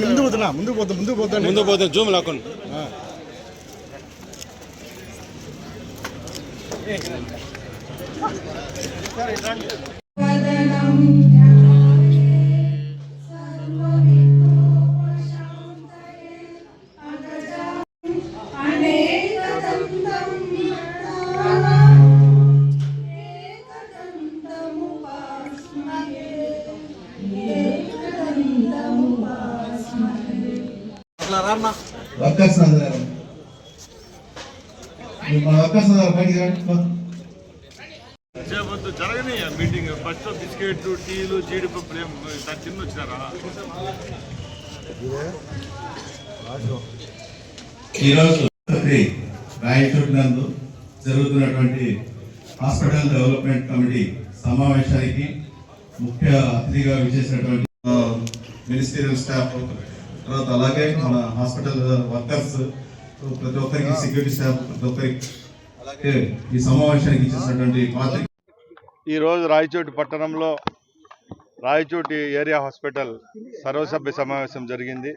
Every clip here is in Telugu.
ముందు పోతా జూమ్ లాక్కోండి. జరగని మీటింగ్ ఫస్ట్ బిస్కెట్లు టీలు జీడిపప్పు తిని వచ్చినారా? ఈరోజు రాయచోటి నందు జరుగుతున్నటువంటి హాస్పిటల్ డెవలప్మెంట్ కమిటీ సమావేశానికి ముఖ్య అతిథిగా విచ్చేసినటువంటి మినిస్టీరియల్ స్టాఫ్, తర్వాత అలాగే మన హాస్పిటల్ వర్కర్స్, ప్రతి ఒక్కరికి సెక్యూరిటీ స్టాఫ్, ప్రతి ఒక్కరికి అలాగే ఈ సమావేశానికి ఇచ్చేసినటువంటి పాత్ర. ఈరోజు రాయచోటి పట్టణంలో రాయచోటి ఏరియా హాస్పిటల్ సర్వసభ్య సమావేశం జరిగింది.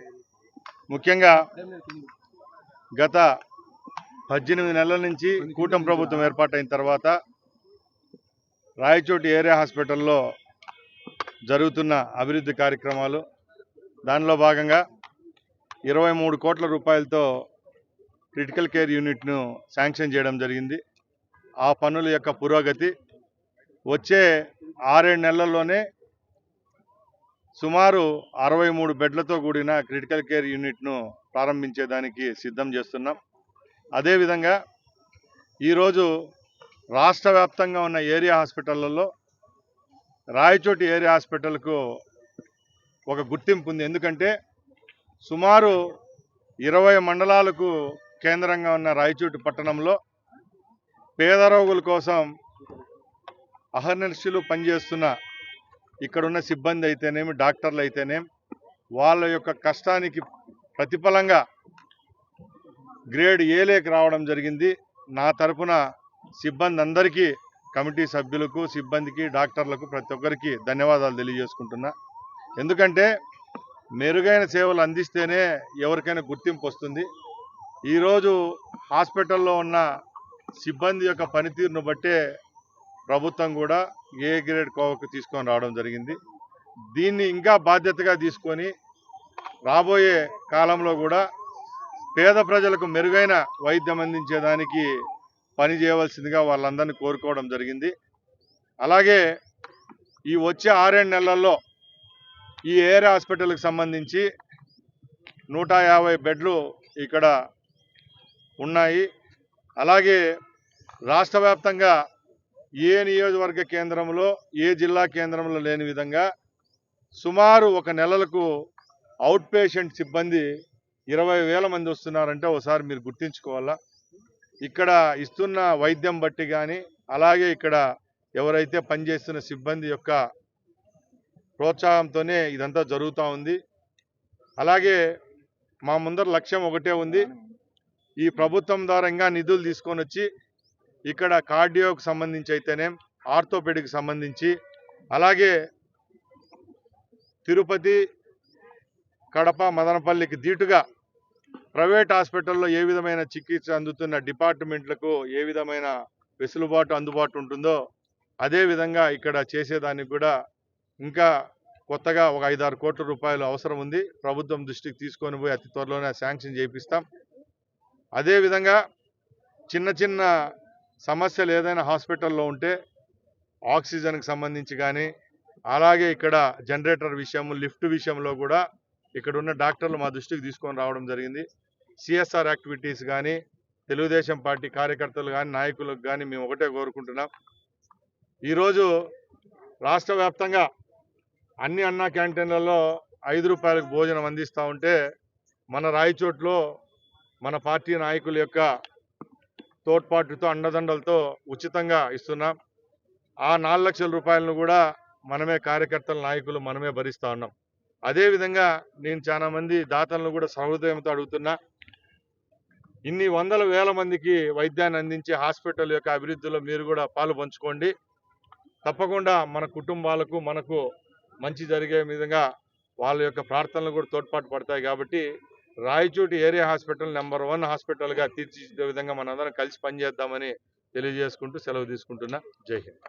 ముఖ్యంగా గత 18 నెలల నుంచి కూటమి ప్రభుత్వం ఏర్పాటైన తర్వాత రాయచోటి ఏరియా హాస్పిటల్లో జరుగుతున్న అభివృద్ధి కార్యక్రమాలు, దానిలో భాగంగా 23 కోట్ల రూపాయలతో క్రిటికల్ కేర్ యూనిట్ను శాంక్షన్ చేయడం జరిగింది. ఆ పనుల యొక్క పురోగతి వచ్చే 6-7 నెలల్లోనే సుమారు 63 బెడ్లతో కూడిన క్రిటికల్ కేర్ యూనిట్ను ప్రారంభించేదానికి సిద్ధం చేస్తున్నాం. అదేవిధంగా ఈరోజు రాష్ట్ర వ్యాప్తంగా ఉన్న ఏరియా హాస్పిటళ్లలో రాయచోటి ఏరియా హాస్పిటల్కు ఒక గుర్తింపు ఉంది. ఎందుకంటే సుమారు 20 మండలాలకు కేంద్రంగా ఉన్న రాయచోటి పట్టణంలో పేద రోగుల కోసం అహర్నిశలు పనిచేస్తున్న ఇక్కడున్న సిబ్బంది అయితేనేమి, డాక్టర్లు అయితేనేమి, వాళ్ళ యొక్క కష్టానికి ప్రతిఫలంగా గ్రేడ్ ఏలేకి రావడం జరిగింది. నా తరపున సిబ్బంది అందరికీ, కమిటీ సభ్యులకు, సిబ్బందికి, డాక్టర్లకు ప్రతి ఒక్కరికి ధన్యవాదాలు తెలియజేసుకుంటున్నా. ఎందుకంటే మెరుగైన సేవలు అందిస్తేనే ఎవరికైనా గుర్తింపు వస్తుంది. ఈరోజు హాస్పిటల్లో ఉన్న సిబ్బంది యొక్క పనితీరును బట్టే ప్రభుత్వం కూడా ఏ గ్రేడ్ కోవకు తీసుకొని రావడం జరిగింది. దీన్ని ఇంకా బాధ్యతగా తీసుకొని రాబోయే కాలంలో కూడా పేద ప్రజలకు మెరుగైన వైద్యం అందించేదానికి పని చేయవలసిందిగా వాళ్ళందరినీ కోరుకోవడం జరిగింది. అలాగే ఈ వచ్చే 6-7 నెలల్లో ఈ ఏరియా హాస్పిటల్కి సంబంధించి 150 బెడ్లు ఇక్కడ ఉన్నాయి. అలాగే రాష్ట్ర వ్యాప్తంగా ఏ నియోజకవర్గ కేంద్రంలో, ఏ జిల్లా కేంద్రంలో లేని విధంగా సుమారు ఒక నెలలకు అవుట్ పేషెంట్ సిబ్బంది 20,000 మంది వస్తున్నారంటే ఒకసారి మీరు గుర్తించుకోవాలా. ఇక్కడ ఇస్తున్న వైద్యం బట్టి కానీ, అలాగే ఇక్కడ ఎవరైతే పనిచేస్తున్న సిబ్బంది యొక్క ప్రోత్సాహంతోనే ఇదంతా జరుగుతూ ఉంది. అలాగే మా ముందర లక్ష్యం ఒకటే ఉంది. ఈ ప్రభుత్వం ద్వారా ఇంకా నిధులు తీసుకొని వచ్చి ఇక్కడ కార్డియోకి సంబంధించి అయితేనే, ఆర్థోపెడిక్ సంబంధించి, అలాగే తిరుపతి, కడప, మదనపల్లికి దీటుగా ప్రైవేట్ హాస్పిటల్లో ఏ విధమైన చికిత్స అందుతున్న డిపార్ట్మెంట్లకు ఏ విధమైన వెసులుబాటు అందుబాటు ఉంటుందో అదేవిధంగా ఇక్కడ చేసేదానికి కూడా ఇంకా కొత్తగా ఒక 5-6 కోట్ల రూపాయలు అవసరం ఉంది. ప్రభుత్వం దృష్టికి తీసుకొని పోయి అతి త్వరలోనే శాంక్షన్ చేపిస్తాం. అదేవిధంగా చిన్న చిన్న సమస్యలు ఏదైనా హాస్పిటల్లో ఉంటే ఆక్సిజన్కి సంబంధించి కానీ, అలాగే ఇక్కడ జనరేటర్ విషయం, లిఫ్ట్ విషయంలో కూడా ఇక్కడ ఉన్న డాక్టర్లు మా దృష్టికి తీసుకొని రావడం జరిగింది. సిఎస్ఆర్ యాక్టివిటీస్ కానీ, తెలుగుదేశం పార్టీ కార్యకర్తలు కానీ, నాయకులకు కానీ మేము ఒకటే కోరుకుంటున్నాం. ఈరోజు రాష్ట్ర వ్యాప్తంగా అన్ని అన్నా క్యాంటీన్లలో 5 రూపాయలకు భోజనం అందిస్తూ ఉంటే మన రాయచోట్లో మన పార్టీ నాయకుల యొక్క తోడ్పాటుతో, అండదండలతో ఉచితంగా ఇస్తున్నాం. ఆ 4 లక్షల రూపాయలను కూడా మనమే కార్యకర్తల నాయకులు మనమే భరిస్తూ ఉన్నాం. అదేవిధంగా నేను చాలా మంది దాతలను కూడా సహృదయంతో అడుగుతున్నా, ఇన్ని వందల వేల మందికి వైద్యాన్ని అందించే హాస్పిటల్ యొక్క అభివృద్ధిలో మీరు కూడా పాలు పంచుకోండి. తప్పకుండా మన కుటుంబాలకు, మనకు మంచి జరిగే విధంగా వాళ్ళ యొక్క ప్రార్థనలు కూడా తోడ్పాటు పడతాయి. కాబట్టి రాయచోటి ఏరియా హాస్పిటల్ నెంబర్ 1 హాస్పిటల్గా తీర్చిదిద్దే విధంగా మనందరం కలిసి పనిచేద్దామని తెలియజేసుకుంటూ సెలవు తీసుకుంటున్నా. జై హింద్.